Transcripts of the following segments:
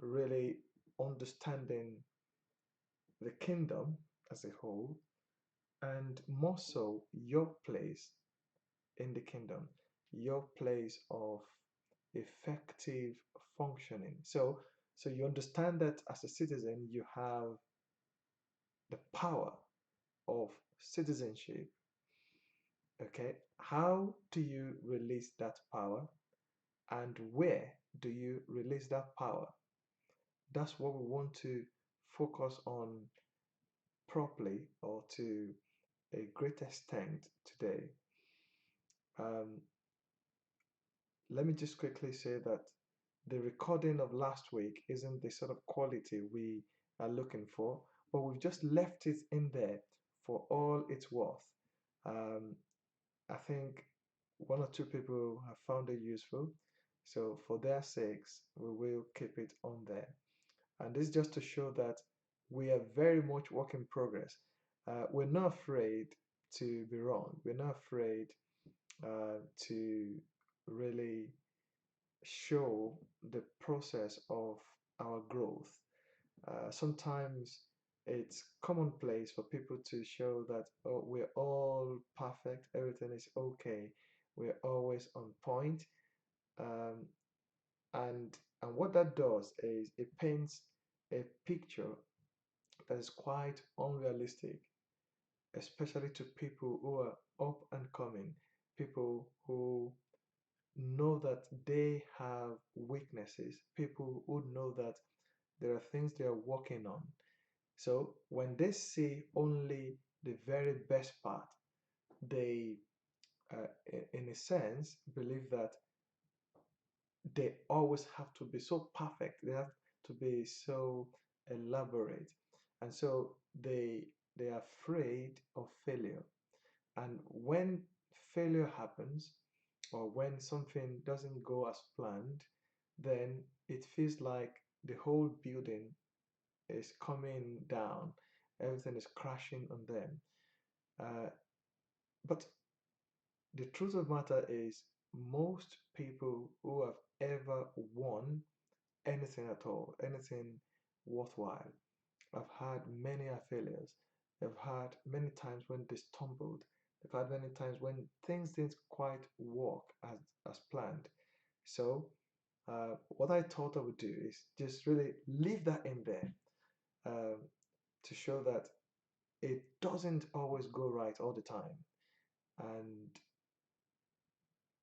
really understanding the kingdom as a whole, and more so your place in the kingdom, your place of effective functioning. So you understand that as a citizen, you have the power of citizenship. Okay, how do you release that power, and where do you release that power? That's what we want to focus on properly, or to a great extent today. Um, Let me just quickly say that the recording of last week isn't the sort of quality we are looking for, but we've just left it in there for all it's worth. Um, I think one or two people have found it useful, so for their sakes, we will keep it on there. And this is just to show that we are very much work in progress. We're not afraid to be wrong. We're not afraid to really show the process of our growth. Sometimes it's commonplace for people to show that, oh, we're all perfect, everything is okay, we're always on point. Um, and what that does is it paints a picture that is quite unrealistic, especially to people who are up and coming, people who know that they have weaknesses, people who know that there are things they are working on. So when they see only the very best part, they, in a sense, believe that they always have to be so perfect, they have to be so elaborate, and so they are afraid of failure. And when failure happens, or when something doesn't go as planned, then it feels like the whole building is coming down, everything is crashing on them. Uh, but the truth of the matter is, most people who have ever won anything at all, anything worthwhile, have had many failures. They've had many times when they stumbled. They've had many times when things didn't quite work as planned. So, what I thought I would do is just really leave that in there, um, to show that it doesn't always go right all the time. And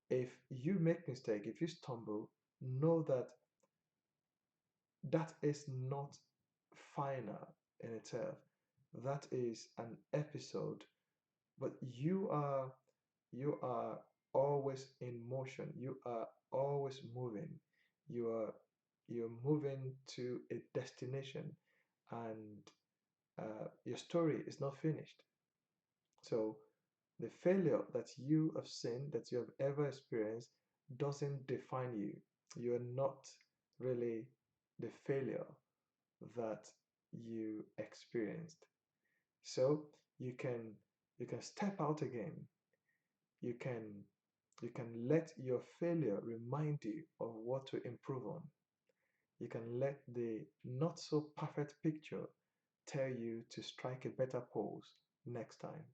if you make mistake, if you stumble, know that that is not final in itself. That is an episode, but you are always in motion. You are always moving. You're moving to a destination, and your story is not finished. So the failure that you have seen, that you have ever experienced, doesn't define you. You are not really the failure that you experienced. So you can you can step out again. You can you can let your failure remind you of what to improve on. You can let the not so perfect picture tell you to strike a better pose next time.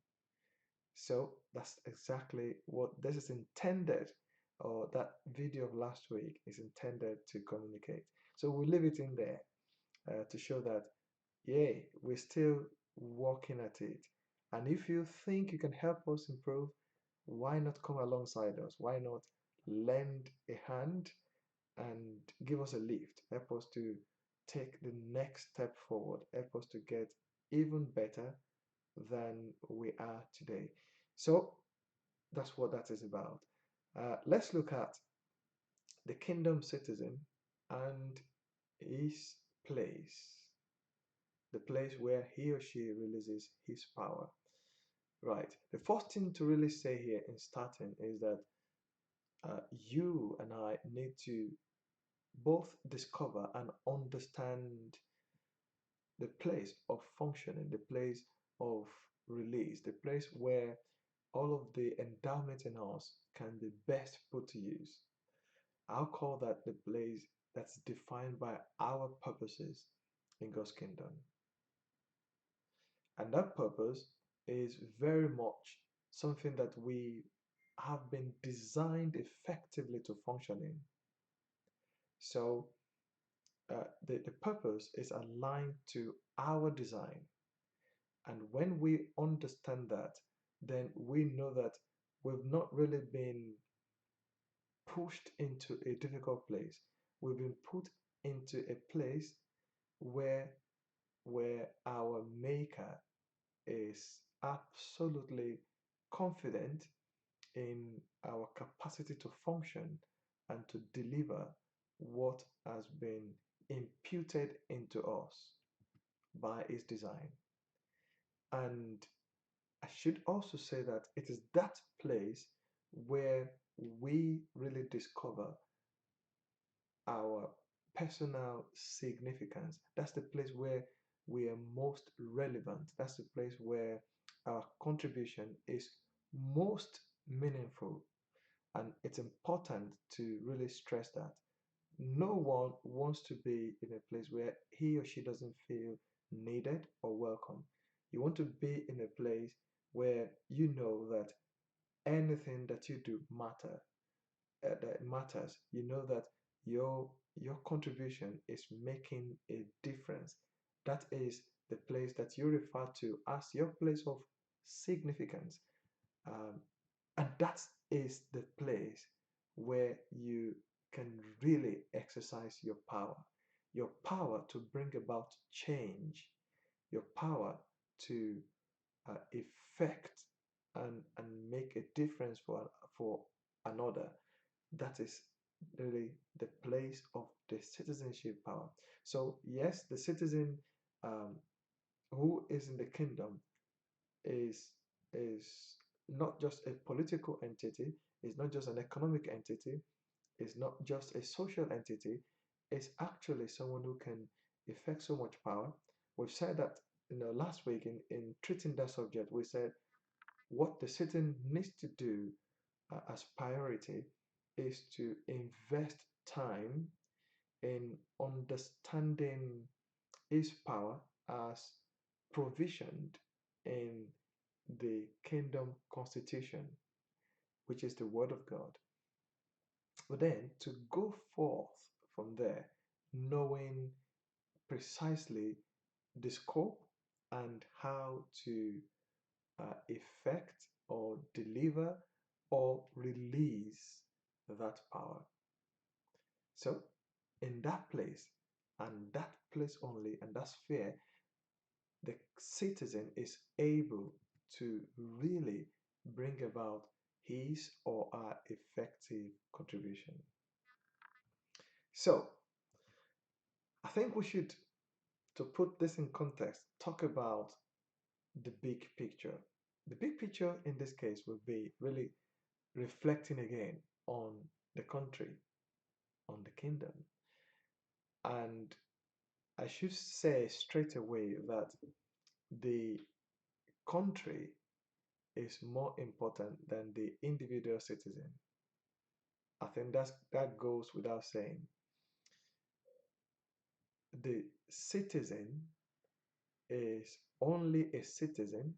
So that's exactly what this is intended, or that video of last week is intended to communicate. So we'll leave it in there, to show that, yeah, we're still working at it. And if you think you can help us improve, why not come alongside us? Why not lend a hand and give us a lift? Help us to take the next step forward. Help us to get even better than we are today. So that's what that is about. Let's look at the kingdom citizen and his place, the place where he or she releases his power. Right. The first thing to really say here in starting is that, you and I need to both discover and understand the place of functioning, the place of release, the place where all of the endowment in us can be best put to use. I'll call that the place that's defined by our purposes in God's kingdom. And that purpose is very much something that we have been designed effectively to function in. So the purpose is aligned to our design. And when we understand that, then we know that we've not really been pushed into a difficult place. We've been put into a place where our maker is absolutely confident in our capacity to function and to deliver what has been imputed into us by his design. And I should also say that it is that place where we really discover our personal significance. That's the place where we are most relevant. That's the place where our contribution is most meaningful. And it's important to really stress that. No one wants to be in a place where he or she doesn't feel needed or welcome. You want to be in a place where you know that anything that you do that matters. You know that your contribution is making a difference. That is the place that you refer to as your place of significance. Um, and that is the place where you can really exercise your power to bring about change, your power to effect and make a difference for another. That is really the place of the citizenship power. So yes, the citizen um, who is in the kingdom is is not just a political entity, is not just an economic entity, is not just a social entity, is actually someone who can effect so much power. We've said that last week in treating that subject, we said what the citizen needs to do as priority is to invest time in understanding his power as provisioned in the kingdom constitution, which is the word of God. But then to go forth from there, knowing precisely the scope and how to effect or deliver or release that power. So, in that place, and that place only, and that sphere, the citizen is able to really bring about his or her effective contribution. So, I think we should, to put this in context, talk about the big picture. The big picture in this case would be really reflecting again on the country, on the kingdom. And I should say straight away that the country is more important than the individual citizen. I think that goes without saying. The citizen is only a citizen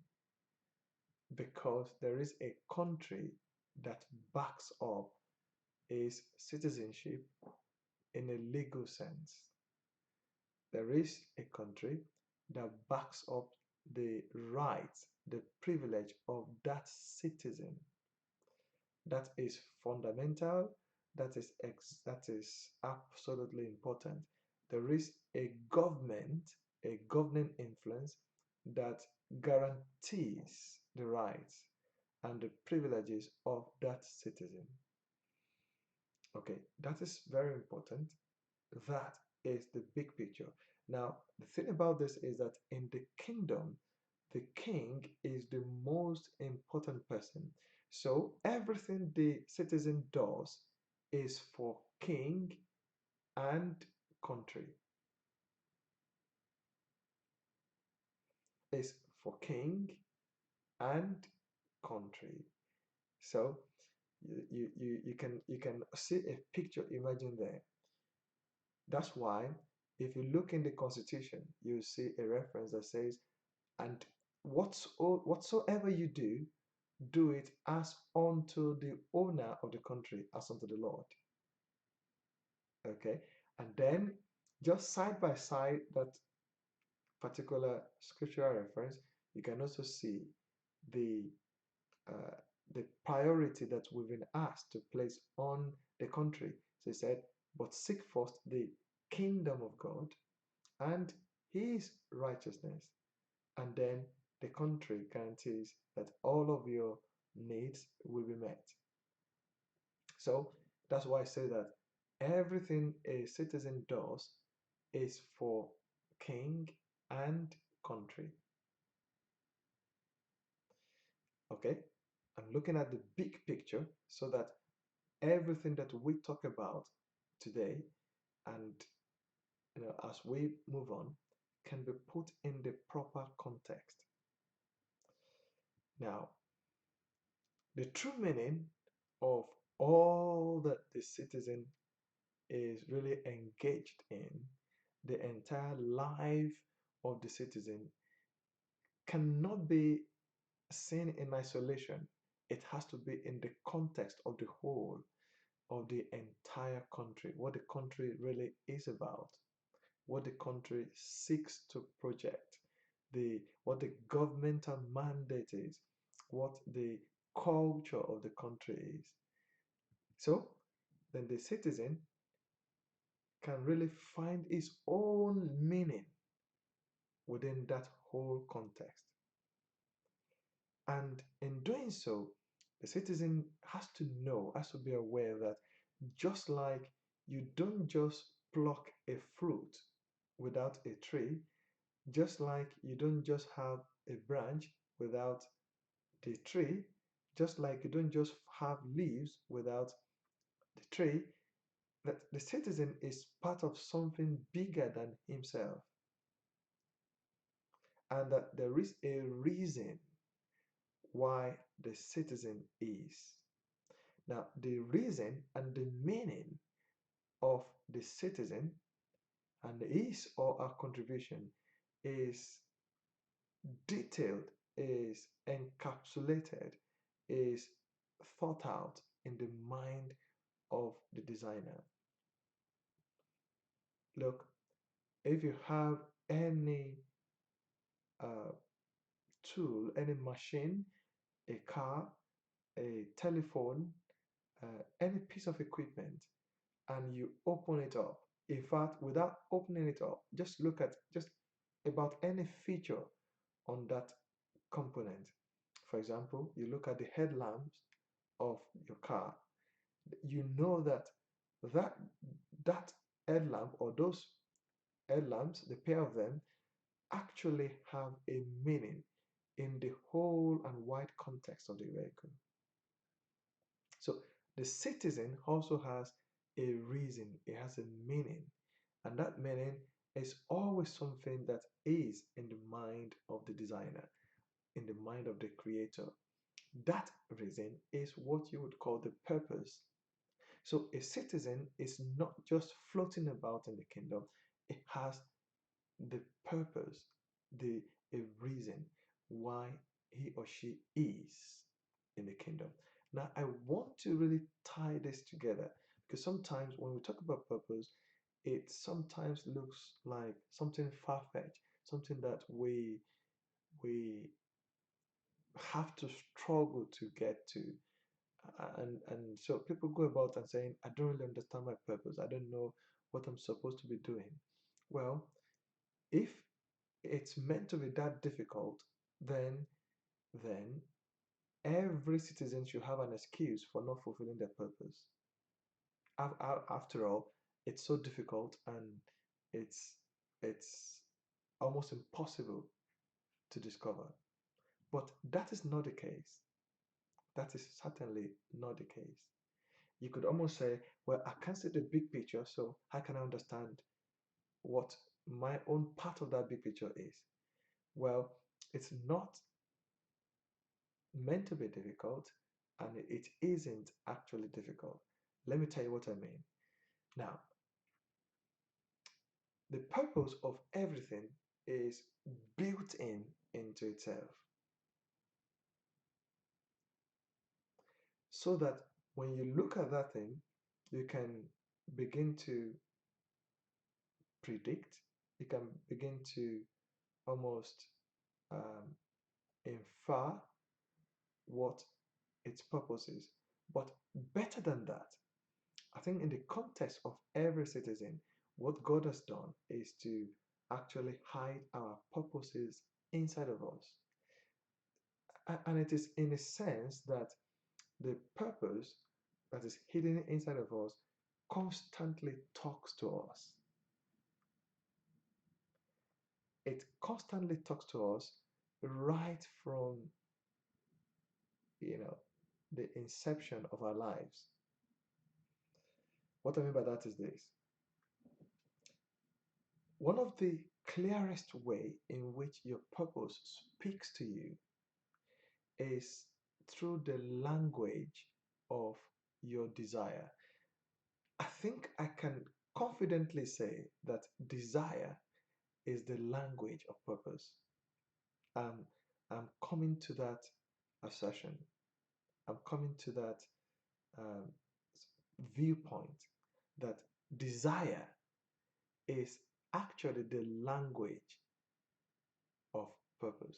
because there is a country that backs up his citizenship in a legal sense. There is a country that backs up the rights, the privilege of that citizen. That is fundamental. That is absolutely important. There is a government, a governing influence that guarantees the rights and the privileges of that citizen. Okay, that is very important. That is the big picture. Now, the thing about this is that in the kingdom, the king is the most important person. So everything the citizen does is for king and country. Is for king and country. So you can see a picture, imagine there. That's why, if you look in the Constitution, you see a reference that says, and whatsoever you do, do it as unto the owner of the country, as unto the Lord. Okay, and then just side by side that particular scriptural reference, you can also see the uh, the priority that we've been asked to place on the country. So he said, but seek first the kingdom of God and his righteousness, and then the country guarantees that all of your needs will be met. So that's why I say that everything a citizen does is for king and country. Okay, I'm looking at the big picture so that everything that we talk about today, and as we move on, can be put in the proper context. Now, the true meaning of all that the citizen is really engaged in, the entire life of the citizen, cannot be seen in isolation. It has to be in the context of the whole, of the entire country, what the country really is about, what the country seeks to project, what the governmental mandate is, what the culture of the country is. So then the citizen can really find his own meaning within that whole context. And in doing so, the citizen has to know, has to be aware that just like you don't just pluck a fruit without a tree, just like you don't just have a branch without the tree, just like you don't just have leaves without the tree, that the citizen is part of something bigger than himself, and that there is a reason why the citizen is. Now, the reason and the meaning of the citizen and his or her contribution is detailed, is encapsulated, is thought out in the mind of the designer. Look, if you have any uh, tool, any machine, a car, a telephone, any piece of equipment, and you open it up, in fact, without opening it up, just look at just about any feature on that component. For example, you look at the headlamps of your car, you know that that that headlamp or those headlamps, the pair of them, actually have a meaning in the whole and wide context of the vehicle. So the citizen also has a reason, it has a meaning, and that meaning is always something that is in the mind of the designer, in the mind of the creator. That reason is what you would call the purpose. So a citizen is not just floating about in the kingdom, it has the purpose, the a reason why he or she is in the kingdom. Now, I want to really tie this together because sometimes when we talk about purpose, it sometimes looks like something far-fetched, something that we have to struggle to get to. And so people go about and saying, I don't really understand my purpose. I don't know what I'm supposed to be doing. Well, if it's meant to be that difficult, then then every citizen should have an excuse for not fulfilling their purpose. After all, it's so difficult and it's it's almost impossible to discover. But that is not the case. That is certainly not the case. You could almost say, well, I can't see the big picture, so how can I understand what my own part of that big picture is? Well, it's not meant to be difficult, and it isn't actually difficult. Let me tell you what I mean. Now, The purpose of everything is built in into itself, so that when you look at that thing, you can begin to predict, you can begin to almost um, infer what its purpose is. But better than that, I think in the context of every citizen, what God has done is to actually hide our purposes inside of us. And it is in a sense that the purpose that is hidden inside of us constantly talks to us. It constantly talks to us right from, you know, the inception of our lives. What I mean by that is this. One of the clearest way in which your purpose speaks to you is through the language of your desire. I think I can confidently say that desire is the language of purpose. Um, I'm coming to that assertion. I'm coming to that um, viewpoint that desire is actually the language of purpose.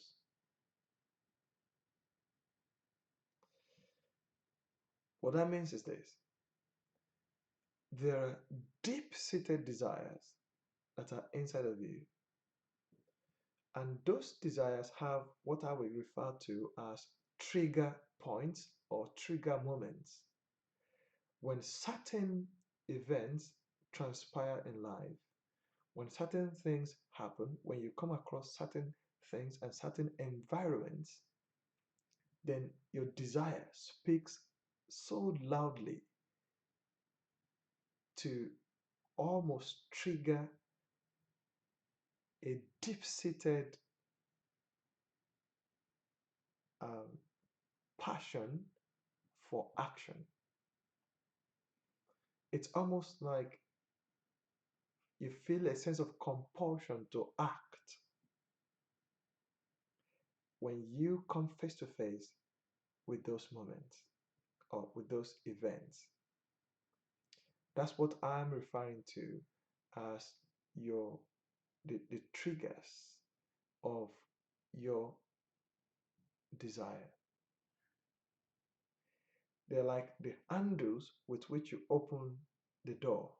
What that means is this: there are deep seated desires that are inside of you, and those desires have what I will refer to as trigger points or trigger moments. When certain events transpire in life, when certain things happen, when you come across certain things and certain environments, then your desire speaks so loudly to almost trigger a deep seated um, passion for action. It's almost like you feel a sense of compulsion to act when you come face to face with those moments or with those events. That's what I'm referring to as your the triggers of your desire. They're like the handles with which you open the door.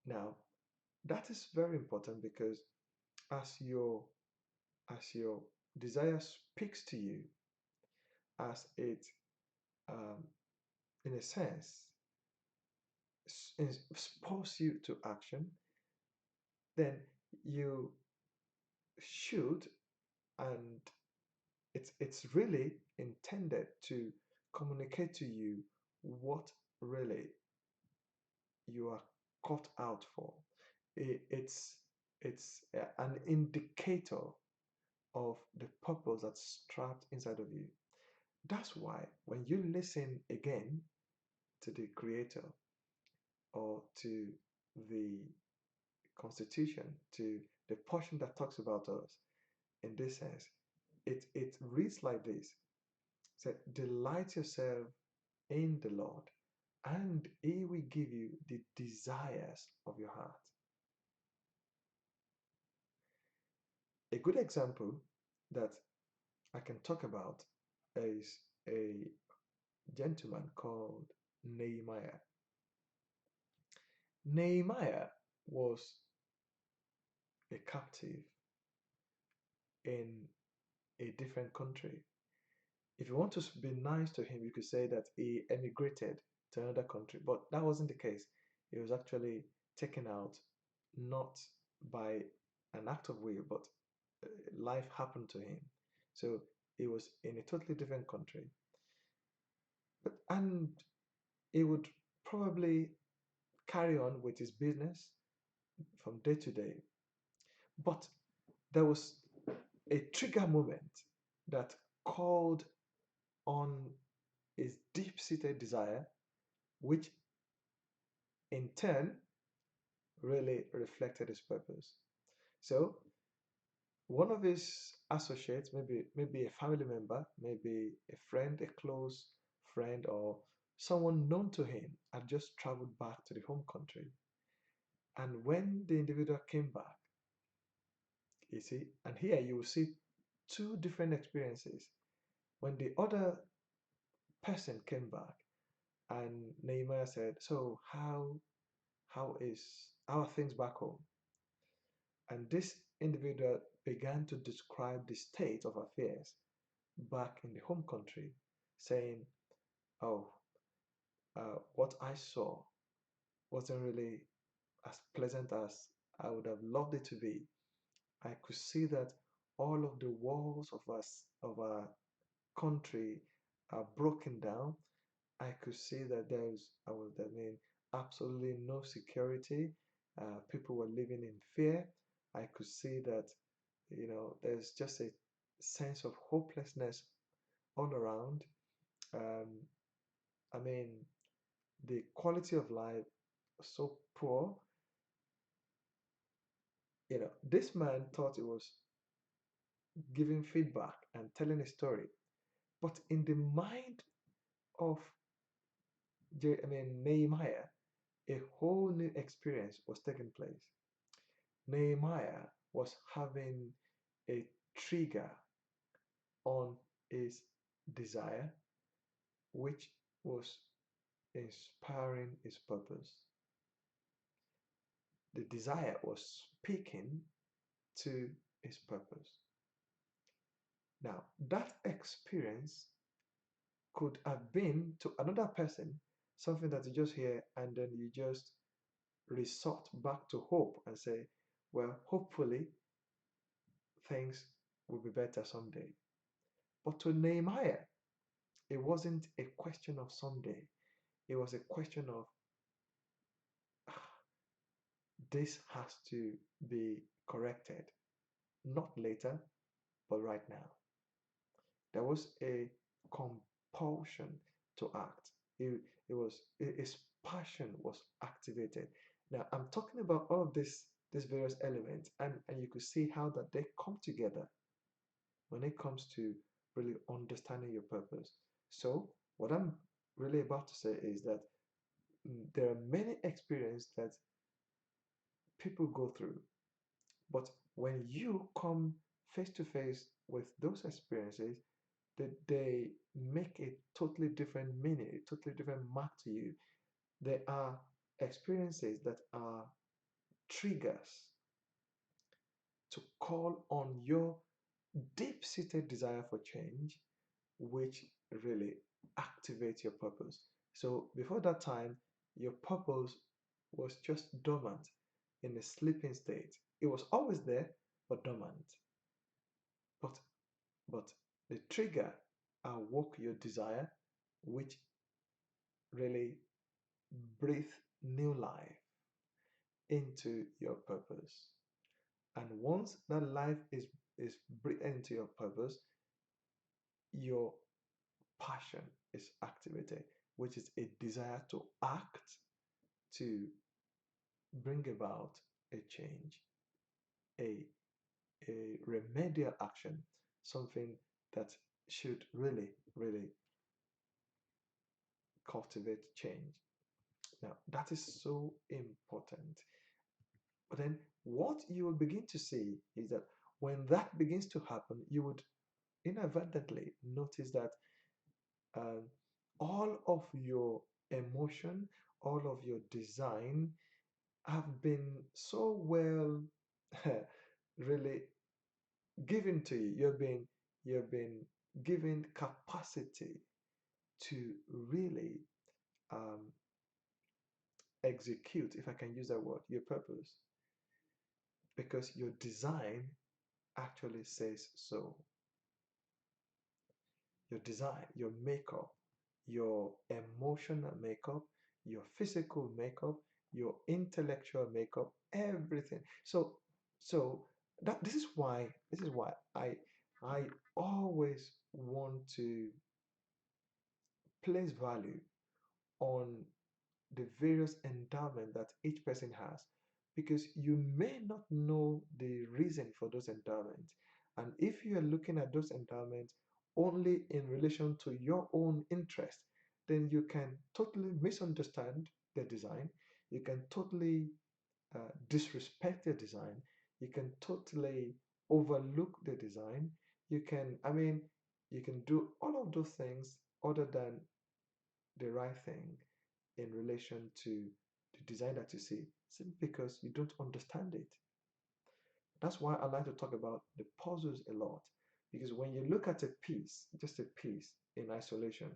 Now, that is very important because as your desire speaks to you, as it um, in a sense spurs you to action, then you should, and it's really intended to communicate to you what really you are caught out for. It's an indicator of the purpose that's trapped inside of you. That's why when you listen again to the Creator or to the Constitution, to the portion that talks about us in this sense, it reads like this. It said, delight yourself in the Lord, and He will give you the desires of your heart. A good example that I can talk about is a gentleman called Nehemiah. Nehemiah was a captive in a different country. If you want to be nice to him, you could say that he emigrated to another country, but that wasn't the case. He was actually taken out not by an act of will, but life happened to him. So he was in a totally different country. And he would probably carry on with his business from day to day. But there was a trigger moment that called on his deep seated desire, which in turn really reflected his purpose. So one of his associates, maybe a family member, maybe a friend, a close friend, or someone known to him, had just traveled back to the home country. And when the individual came back, you see, and here you will see two different experiences. When the other person came back, and Nehemiah said, "So how are things back home?" And this individual began to describe the state of affairs back in the home country, saying, "Oh, what I saw wasn't really as pleasant as I would have loved it to be. I could see that all of the walls of our country are broken down. I could see that I mean, absolutely no security. People were living in fear. I could see that, there's just a sense of hopelessness all around. Um, I mean, the quality of life was so poor. This man thought he was giving feedback and telling a story, but in the mind of Nehemiah, a whole new experience was taking place. Nehemiah was having a trigger on his desire, which was inspiring his purpose. The desire was speaking to his purpose. Now, that experience could have been to another person something that you just hear and then you just resort back to hope and say, well, hopefully things will be better someday. But to Nehemiah, it wasn't a question of someday. It was a question of "Ah, this has to be corrected, not later, but right now." There was a compulsion to act. It was his passion was activated. Now I'm talking about all of these various elements, and you could see how that they come together when it comes to really understanding your purpose. So what I'm really about to say is that there are many experiences that people go through, but when you come face to face with those experiences, that they make a totally different meaning, a totally different mark to you. There are experiences that are triggers to call on your deep seated desire for change, which really activates your purpose. So before that time, your purpose was just dormant in a sleeping state. It was always there, but dormant. But but the trigger awoke your desire, which really breathe new life into your purpose. And once that life is breathed into your purpose, your passion is activated, which is a desire to act, to bring about a change, a, a remedial action, something that should really cultivate change. Now, that is so important. But then what you will begin to see is that when that begins to happen, you would inadvertently notice that um, all of your emotion, all of your design have been so well really given to you. You've been given capacity to really um, execute, if I can use that word, your purpose, because your design actually says so. Your design, your makeup, your emotional makeup, your physical makeup, your intellectual makeup, everything. So that this is why I always want to place value on the various endowment that each person has, because you may not know the reason for those endowments. And if you are looking at those endowments only in relation to your own interest, then you can totally misunderstand the design. You can totally disrespect the design. You can totally overlook the design. You can, I mean, you can do all of those things other than the right thing in relation to the design that you see, simply because you don't understand it. That's why I like to talk about the puzzles a lot. Because when you look at a piece, just a piece in isolation,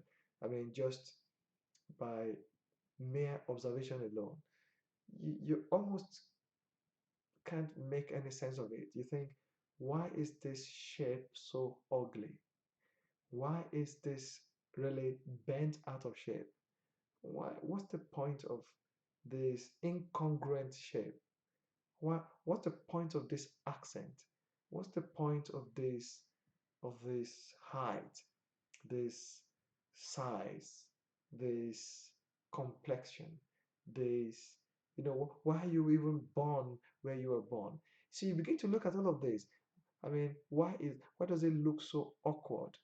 I mean, just by mere observation alone, you almost can't make any sense of it. You think, why is this shape so ugly? Why is this really bent out of shape? What's the point of this incongruent shape? What's the point of this accent? What's the point of this height, this size, this complexion, this, why are you even born where you were born? So you begin to look at all of this. I mean, why does it look so awkward?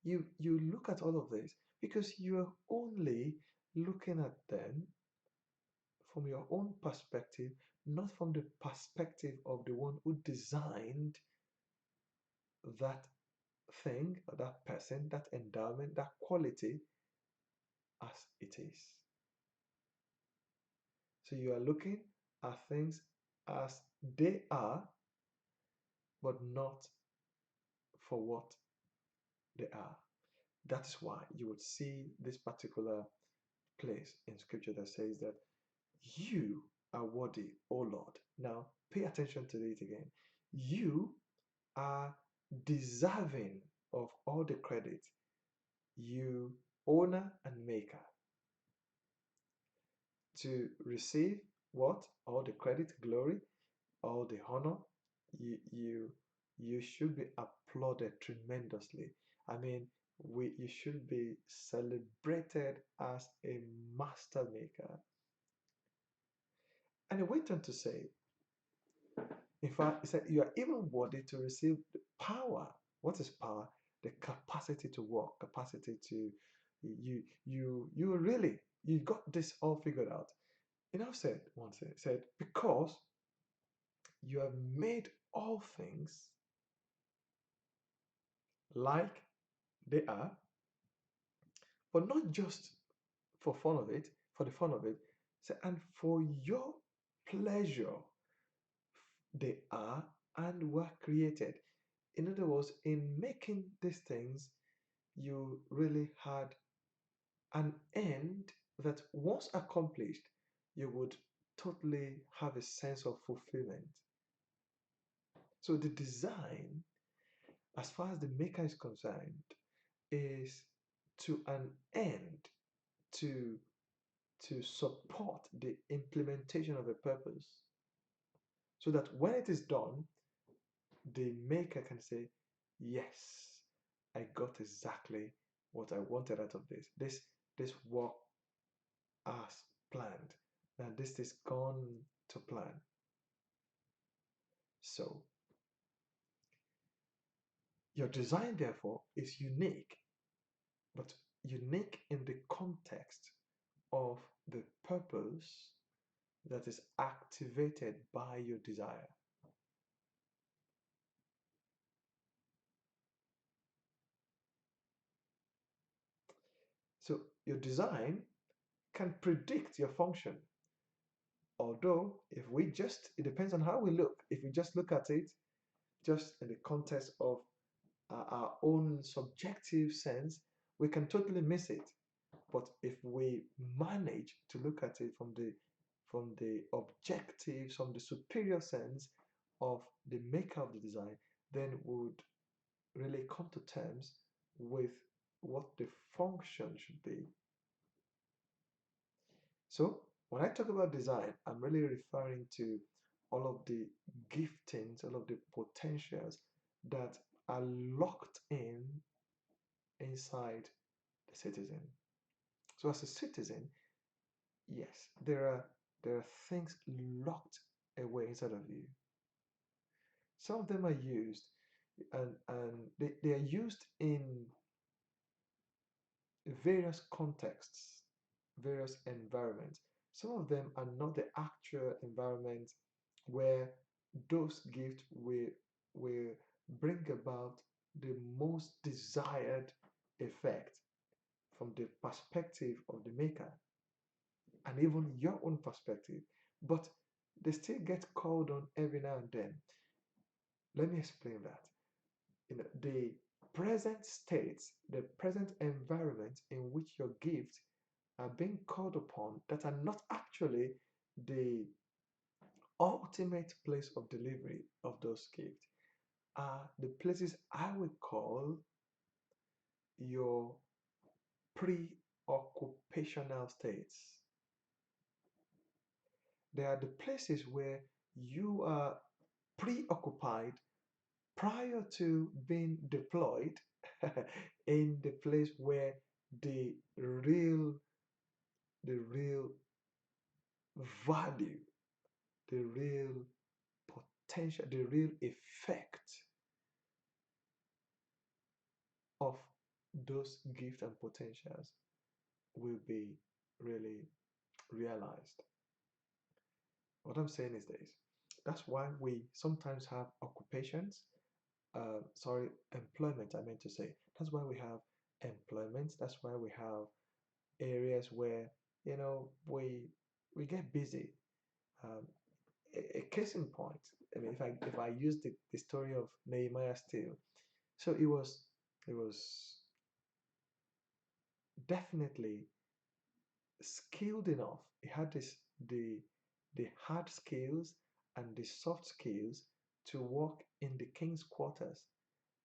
You look at all of this because you're only looking at them from your own perspective, not from the perspective of the one who designed that thing, or that person, that endowment, that quality as it is. So you are looking at things as they are, but not for what they are. That is why you would see this particular place in scripture that says that you are worthy, O Lord. Now, pay attention to it again. You are deserving of all the credit. You, owner and maker, to receive what? All the credit, glory, all the honor. You should be applauded tremendously. I mean, you should be celebrated as a master maker. And he went on to say, in fact, he said, you are even worthy to receive the power. What is power? The capacity to work, capacity to you really you got this all figured out. You know, said once it said, because you have made all things like they are, but not just for fun of it, for the fun of it. Say, and for your pleasure they are and were created. In other words, in making these things, you really had an end that once accomplished, you would totally have a sense of fulfillment. So the design, as far as the maker is concerned, is to an end to support the implementation of a purpose, so that when it is done, the maker can say, yes, I got exactly what I wanted out of this. This work as planned. Now this is gone to plan. So your design, therefore, is unique, but unique in the context of the purpose that is activated by your desire. So your design can predict your function. Although, if we just, it depends on how we look. If we just look at it just in the context of our own subjective sense, we can totally miss it. But if we manage to look at it from the objective, from the superior sense of the maker of the design, then we would really come to terms with what the function should be. So when I talk about design, I'm really referring to all of the giftings, all of the potentials that are locked in inside the citizen. So as a citizen, yes, there are There are things locked away inside of you. Some of them are used, and they are used in various contexts, various environments. Some of them are not the actual environment where those gifts will bring about the most desired effect from the perspective of the maker and even your own perspective. But they still get called on every now and then. Let me explain that. The present states, the present environment in which your gifts are being called upon that are not actually the ultimate place of delivery of those gifts are the places I would call your preoccupational states. They are the places where you are preoccupied prior to being deployed in the place where the real the real value, the real potential, the real effect of those gifts and potentials will be really realized. What I'm saying is this. That's why we sometimes have occupations, employment, I meant to say. That's why we have employment. That's why we have areas where, we get busy. Um, a case in point, I mean, if I use the story of Nehemiah still, so it was definitely skilled enough. He had the hard skills and the soft skills to work in the king's quarters.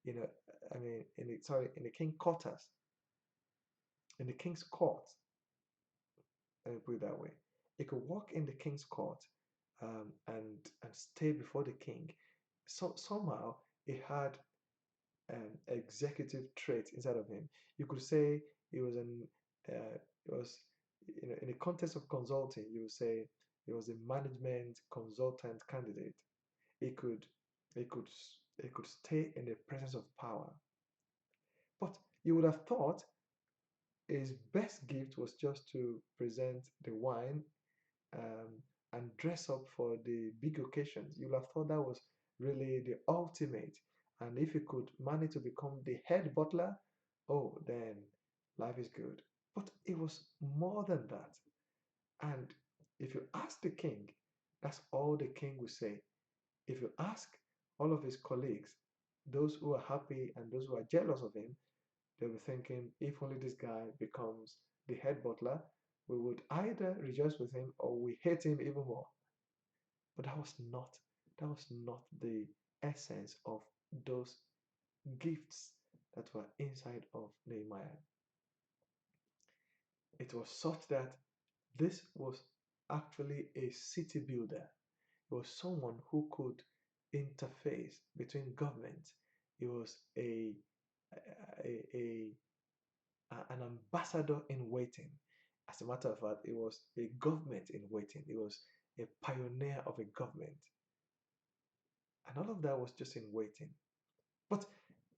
You know, I mean, in the king quarters, in the king's court. Let me put it that way. He could walk in the king's court, and stay before the king. So somehow he had executive traits inside of him. You could say he was an he was in the context of consulting. You would say he was a management consultant candidate. He could he could he could stay in the presence of power. But you would have thought his best gift was just to present the wine, um, and dress up for the big occasions. You would have thought that was really the ultimate. And if he could manage to become the head butler, oh, then life is good. But it was more than that. And if you ask the king, that's all the king will say. If you ask all of his colleagues, those who are happy and those who are jealous of him, they'll be thinking, if only this guy becomes the head butler, we would either rejoice with him or we hate him even more. But that was not the essence of those gifts that were inside of Nehemiah. It was such that this was actually a city builder. He was someone who could interface between government. He was a an ambassador in waiting. As a matter of fact, it was a government in waiting. It was a pioneer of a government. And all of that was just in waiting. But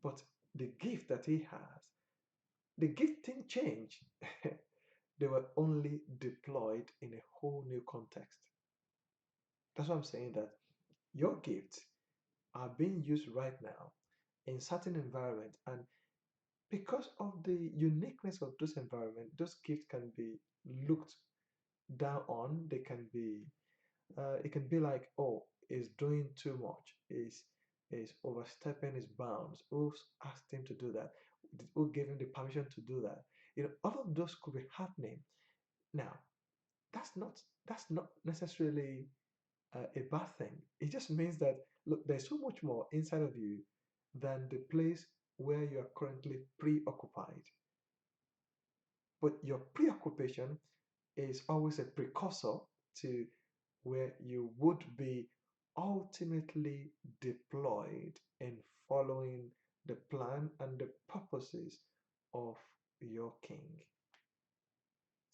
but the gift that he has, the gift didn't change. They were only deployed in a whole new context. That's why I'm saying that your gifts are being used right now in certain environments, and because of the uniqueness of those environments, those gifts can be looked down on. They can be it can be like, oh, he's doing too much, is overstepping his bounds. Who's asked him to do that? Who gave him the permission to do that? All of those could be happening. Now, that's not that's not necessarily a bad thing. It just means that, look, there's so much more inside of you than the place where you are currently preoccupied. But your preoccupation is always a precursor to where you would be ultimately deployed in following the plan and the purposes of your king.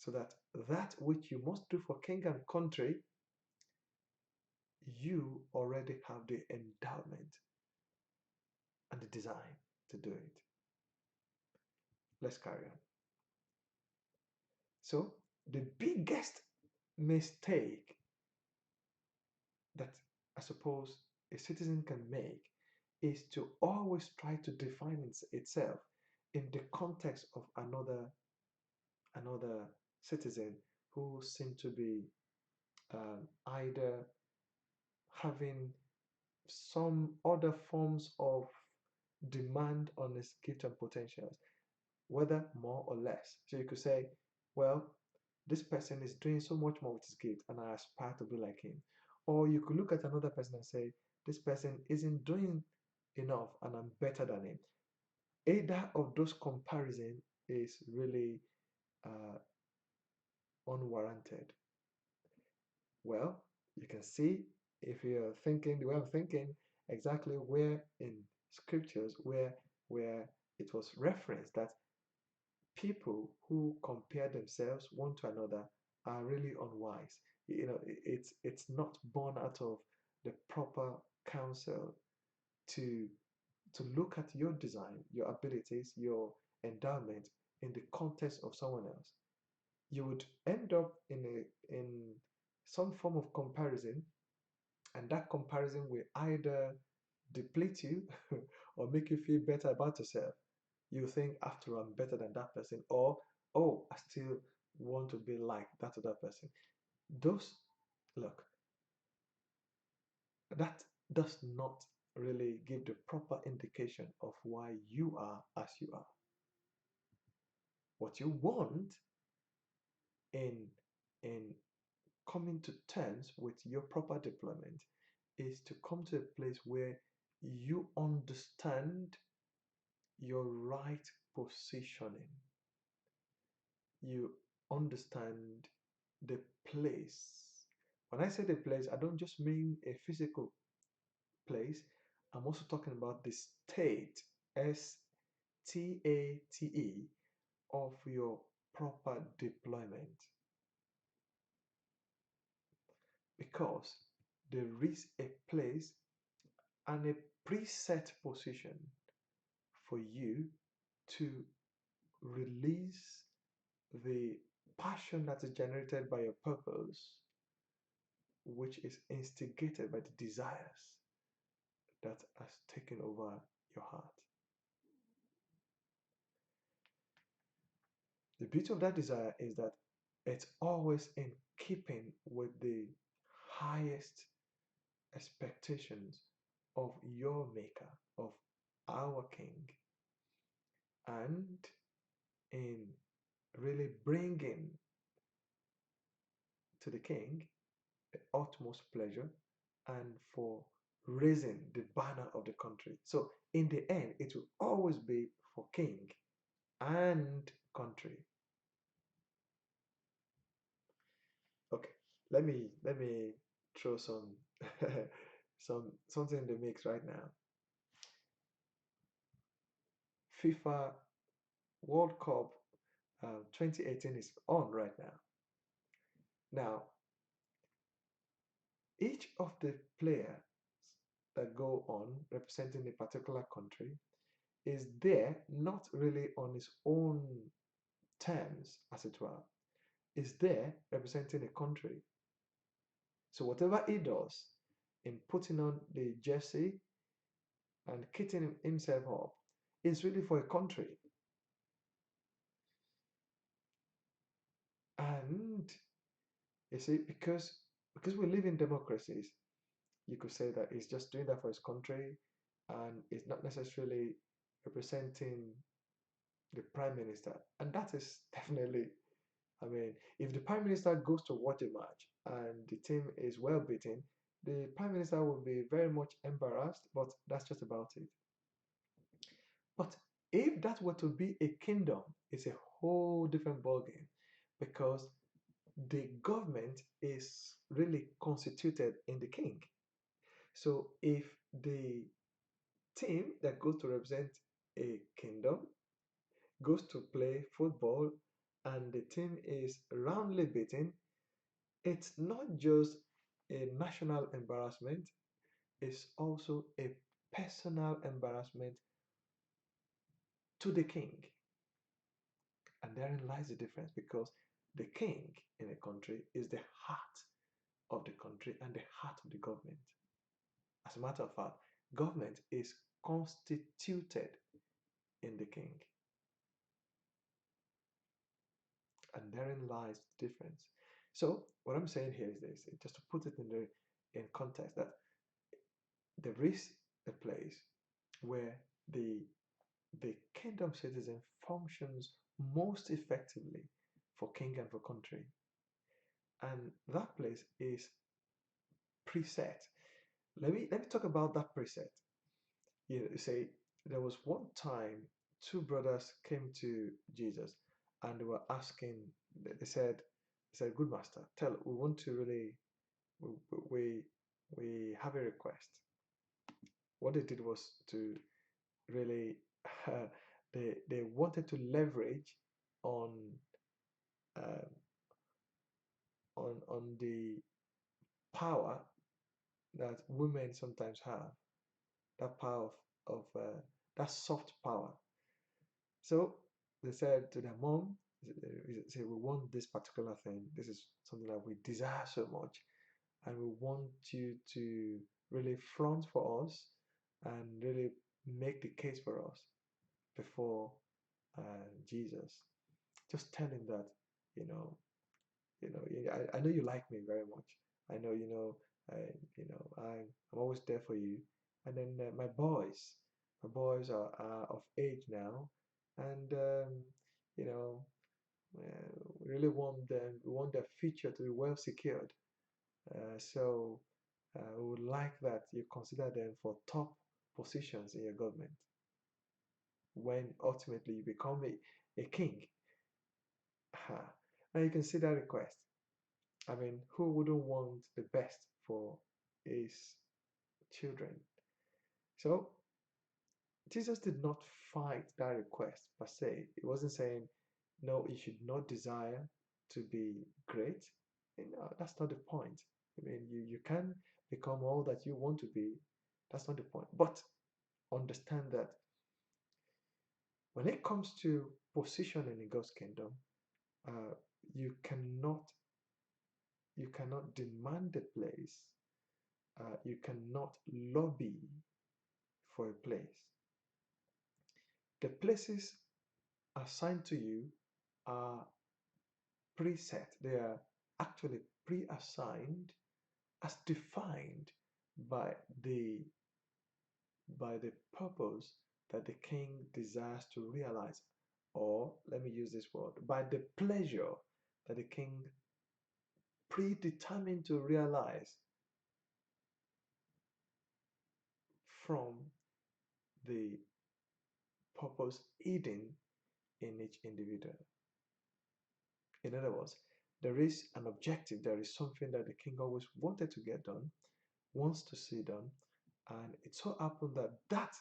so that that which you must do for king and country, you already have the endowment and the design to do it. Let's carry on. So, the biggest mistake that I suppose a citizen can make is to always try to define itself in the context of another citizen who seem to be either having some other forms of demand on his gift and potentials, whether more or less. So you could say, well, this person is doing so much more with his gift, and I aspire to be like him. Or you could look at another person and say, this person isn't doing enough, and I'm better than him. Either of those comparison is really uh, unwarranted. Well, you can see if you're thinking the way I'm thinking, exactly where in scriptures where it was referenced that people who compare themselves one to another are really unwise. You know, it's not born out of the proper counsel to to look at your design, your abilities, your endowment in the context of someone else. You would end up in some form of comparison, and that comparison will either deplete you or make you feel better about yourself. You think, after all, I'm better than that person, or oh, I still want to be like that other person. Those, look, that does not really give the proper indication of why you are as you are. What you want in in coming to terms with your proper deployment is to come to a place where you understand your right positioning. You understand the place. When I say the place, I don't just mean a physical place. I'm also talking about the state, STATE, of your proper deployment. Because there is a place and a preset position for you to release the passion that is generated by your purpose, which is instigated by the desires that has taken over your heart. The beauty of that desire is that it's always in keeping with the highest expectations of your maker, of our king, and in really bringing to the king the utmost pleasure and for raising the banner of the country. So in the end, it will always be for king and country. Okay, let me throw some something in the mix right now. FIFA World Cup 2018 is on right now. Now, each of the players that go on representing a particular country is there not really on his own terms, as it were, is there representing a country. So whatever he does in putting on the jersey and kitting himself up is really for a country. And you see, because we live in democracies, you could say that he's just doing that for his country and it's not necessarily representing the prime minister. And that is definitely, I mean, if the prime minister goes to watch a match and the team is well beaten, the prime minister will be very much embarrassed, but that's just about it. But if that were to be a kingdom, it's a whole different ballgame because the government is really constituted in the king. So if the team that goes to represent a kingdom goes to play football and the team is roundly beaten, it's not just a national embarrassment, it's also a personal embarrassment to the king. And therein lies the difference because the king in a country is the heart of the country and the heart of the government. As a matter of fact, government is constituted in the king. And therein lies the difference. So what I'm saying here is this, just to put it in context, that there is a place where the the kingdom citizen functions most effectively for king and for country. And that place is preset. Let me talk about that preset. You say there was one time two brothers came to Jesus and they were asking, they said, good master, tell, we want to really, we, we, we have a request. What they did was to really, they wanted to leverage on, uh, on the power that women sometimes have, that power of that soft power. So they said to their mom, they say, we want this particular thing. This is something that we desire so much, and we want you to really front for us and really make the case for us before Jesus. Just tell him that, you know, I know you like me very much. I know, I, I'm always there for you. And then my boys are of age now, and you know, we really want them. We want their future to be well secured. So we would like that you consider them for top positions in your government when ultimately you become a king. Ha. Now you can see that request. I mean, who wouldn't want the best for his children? So Jesus did not fight that request per se. He wasn't saying, no, you should not desire to be great. That's not the point. I mean, you can become all that you want to be. That's not the point. But understand that when it comes to position in God's kingdom, uh, you cannot you cannot demand a place. You cannot lobby for a place. The places assigned to you are preset. They are actually pre-assigned as defined by the by the purpose that the king desires to realize, or let me use this word, by the pleasure that the king predetermined to realize from the purpose hidden in each individual. In other words, there is an objective, there is something that the king always wanted to get done, wants to see done, and it so happened that that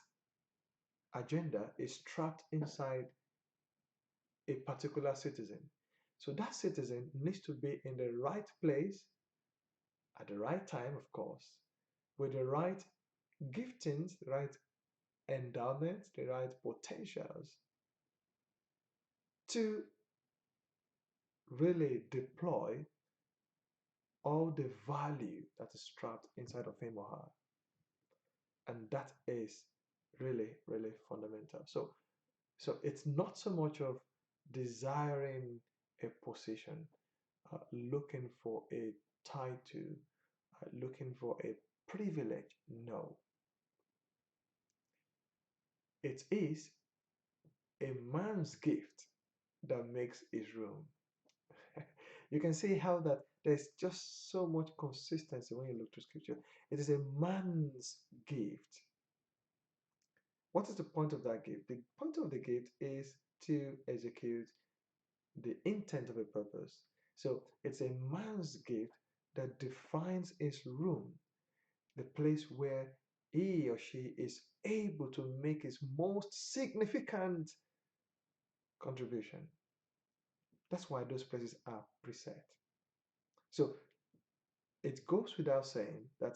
agenda is trapped inside a particular citizen. So that citizen needs to be in the right place at the right time, of course, with the right giftings, the right endowments, the right potentials to really deploy all the value that is trapped inside of him or her. And that is really, really fundamental. So it's not so much of desiring a position, looking for a title, looking for a privilege. No, it is a man's gift that makes his room. You can see how that there's just so much consistency when you look to scripture. It is a man's gift. What is the point of that gift? The point of the gift is to execute the intent of a purpose. So it's a man's gift that defines his room, the place where he or she is able to make his most significant contribution. That's why those places are preset. So it goes without saying that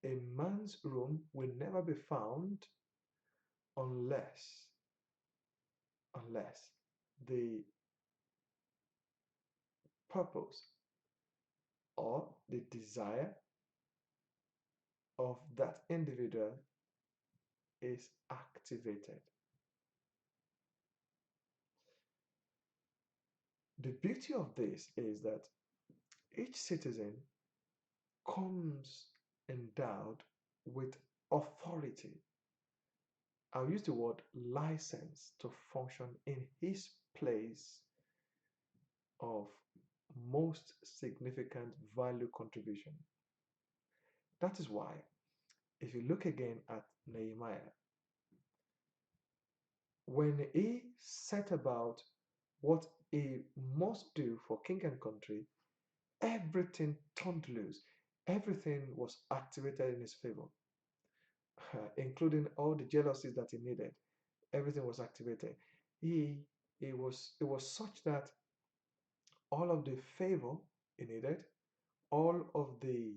a man's room will never be found unless unless the purpose or the desire of that individual is activated. The beauty of this is that each citizen comes endowed with authority. I'll use the word license to function in his place of most significant value contribution. That is why, if you look again at Nehemiah, when he set about what he must do for king and country, everything turned loose. Everything was activated in his favor, including all the jealousies that he needed. Everything was activated. He it was such that all of the favor he needed, all of the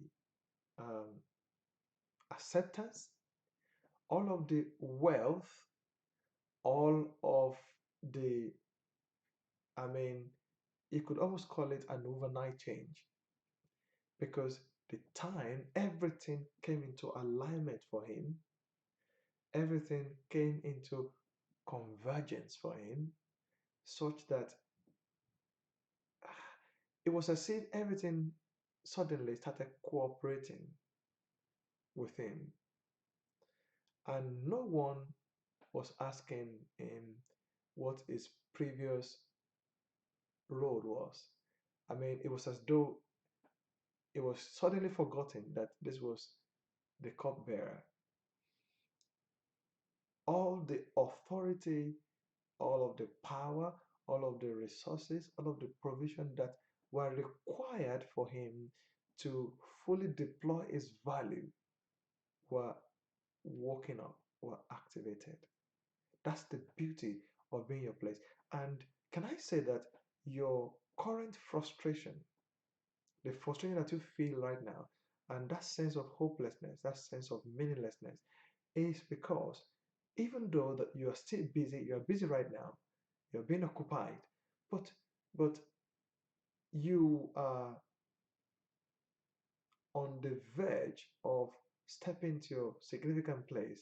um, acceptance, all of the wealth, all of the, I mean, you could almost call it an overnight change because the time everything came into alignment for him, everything came into convergence for him, such that it was as if everything suddenly started cooperating with him, and no one was asking him what his previous role was. I mean, it was as though it was suddenly forgotten that this was the cupbearer. All the authority, all of the power, all of the resources, all of the provision that were required for him to fully deploy his value were woken up, were activated. That's the beauty of being your place. And can I say that your current frustration, the frustration that you feel right now, and that sense of hopelessness, that sense of meaninglessness, is because even though that you are still busy, you are busy right now, you're being occupied, but but you are on the verge of stepping to your significant place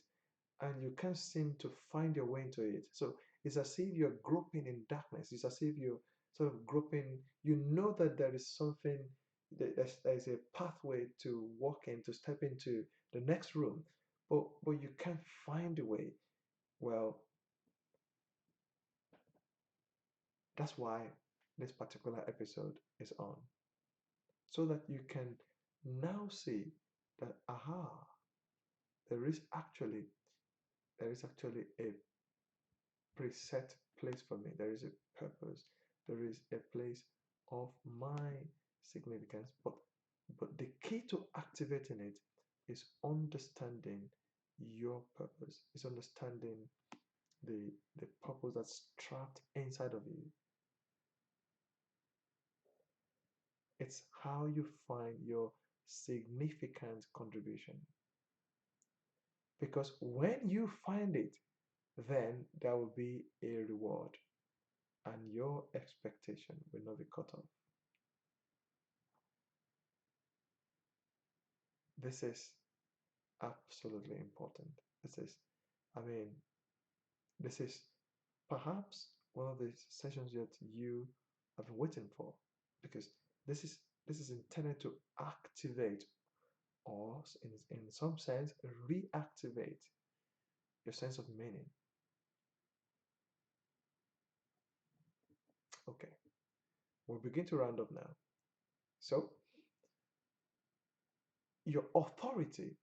and you can't seem to find your way into it. So it's as if you're groping in darkness. It's as if you're sort of groping, you know that there is something, there's a pathway to walk in, to step into the next room, but you can't find a way. Well, that's why this particular episode is on. So that you can now see that, aha, there is actually there is actually a preset place for me. There is a purpose. There is a place of my significance. But the key to activating it is understanding your purpose. Is understanding the purpose that's trapped inside of you. It's how you find your significant contribution. Because when you find it, then there will be a reward and your expectation will not be cut off. This is absolutely important. This is, I mean, this is perhaps one of the sessions that you have been waiting for because this is intended to activate or in some sense reactivate your sense of meaning. Okay, we'll begin to round up now. So your authority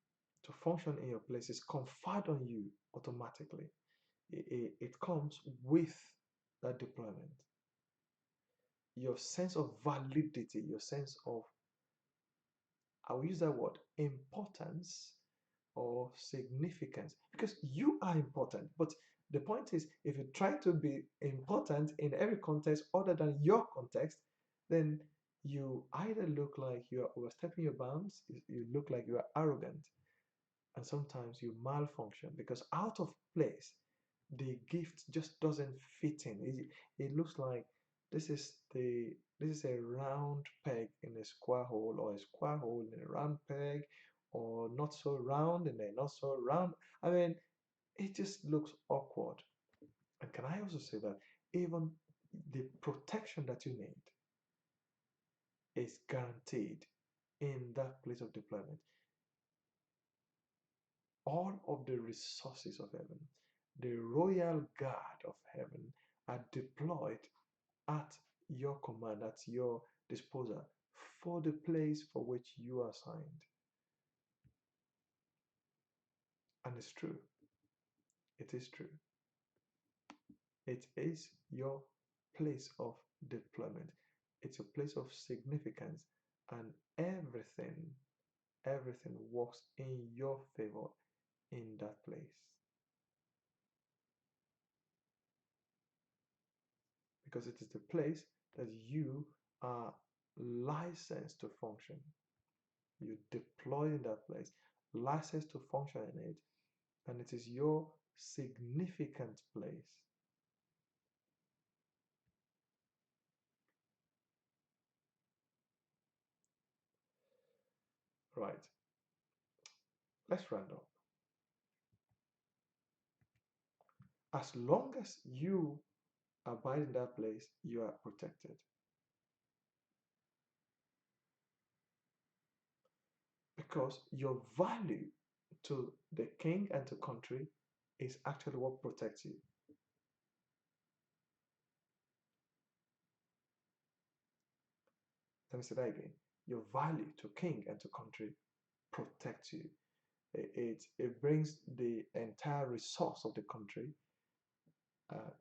to function in your place is conferred on you automatically. It comes with that deployment. Your sense of validity, your sense of, I will use that word, importance or significance, because you are important, but The point is, if you try to be important in every context other than your context, then you either look like you are overstepping your bounds, you look like you are arrogant, and sometimes you malfunction because out of place, the gift just doesn't fit in. It looks like this is the this is a round peg in a square hole, or a square hole in a round peg, or not so round and then not so round. I mean, it just looks awkward. And can I also say that even the protection that you need is guaranteed in that place of deployment? All of the resources of heaven, the royal guard of heaven, are deployed at your command, at your disposal, for the place for which you are assigned. And it's true. It is true. It is your place of deployment. It's a place of significance, and everything works in your favor in that place, because it is the place that you are licensed to function. You deploy in that place, licensed to function in it, and it is your significant place. Right, let's round up. As long as you abide in that place, you are protected, because your value to the king and to country is actually what protects you. Let me say that again. Your value to king and to country protects you. It brings the entire resource of the country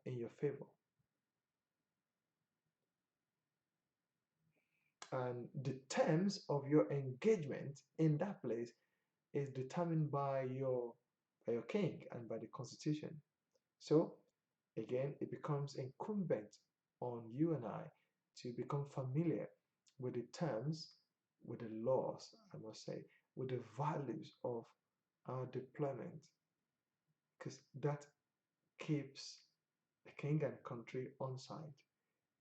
in your favor. And the terms of your engagement in that place is determined by your king and by the constitution. So again, it becomes incumbent on you and I to become familiar with the terms, with the laws, I must say, with the values of our deployment, because that keeps the king and country on side.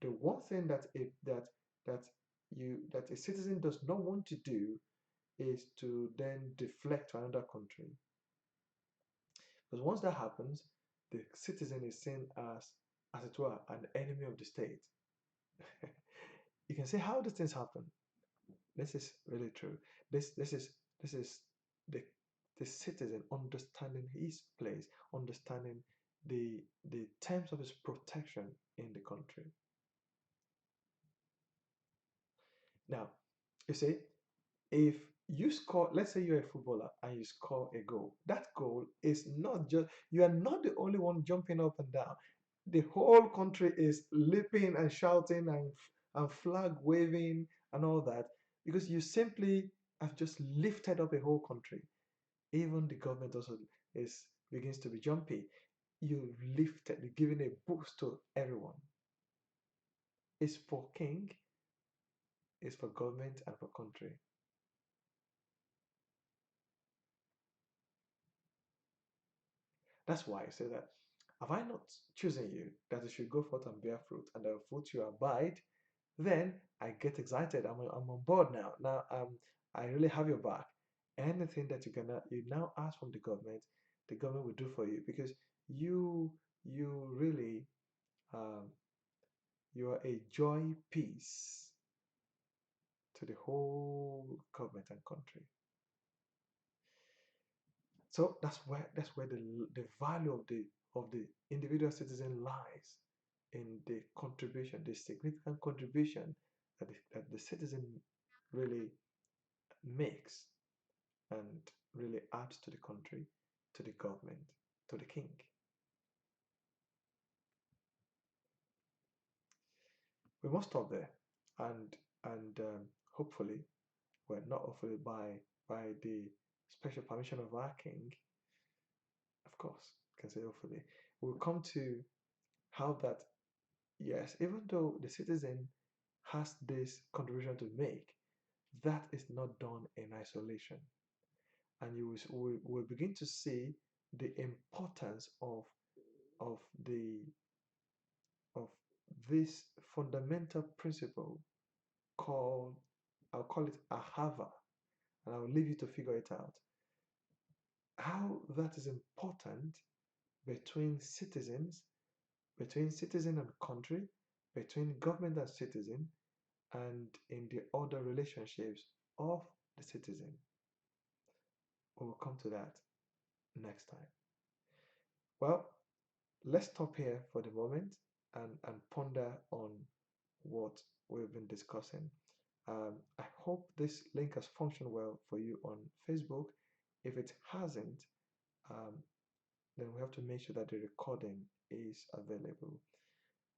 The one thing that a citizen does not want to do is to then deflect to another country. Because once that happens, the citizen is seen as it were, an enemy of the state. You can say how these things happen. This is really true. This is the the citizen understanding his place, understanding the terms of his protection in the country. Now, you see, if you score, let's say you're a footballer and you score a goal, that goal is not just, you are not the only one jumping up and down. The whole country is leaping and shouting and flag waving and all that, because you simply have just lifted up a whole country. Even the government also is begins to be jumpy. You lifted, you're giving a boost to everyone. It's for king, it's for government and for country. That's why I say that, have I not chosen you that you should go forth and bear fruit, and the fruit you abide? Then I get excited. I'm on board now. Now I really have your back. Anything that you now ask from the government will do for you, because you really um, you are a joy piece to the whole government and country. So that's where the value of the individual citizen lies, in the contribution, the significant contribution that the citizen really makes and really adds to the country, to the government, to the king. We must stop there, and hopefully, well, not hopefully, by the special permission of our king, of course, can say hopefully, we'll come to how that, yes, even though the citizen has this contribution to make, that is not done in isolation. And will begin to see the importance of the of this fundamental principle called, I'll call it ahava, and I'll leave you to figure it out. How that is important between citizens, between citizen and country, between government and citizen, and in the other relationships of the citizen. We will come to that next time. Well, let's stop here for the moment and ponder on what we've been discussing. I hope this link has functioned well for you on Facebook. If it hasn't, um, then we have to make sure that the recording is available.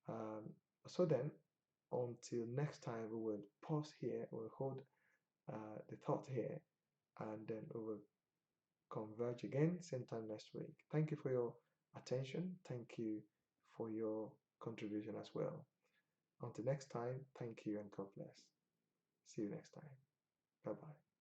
Um, so then, until next time, we will pause here, we'll hold the thought here, and then we will converge again same time next week. Thank you for your attention. Thank you for your contribution as well. Until next time, thank you and God bless. See you next time. Bye bye.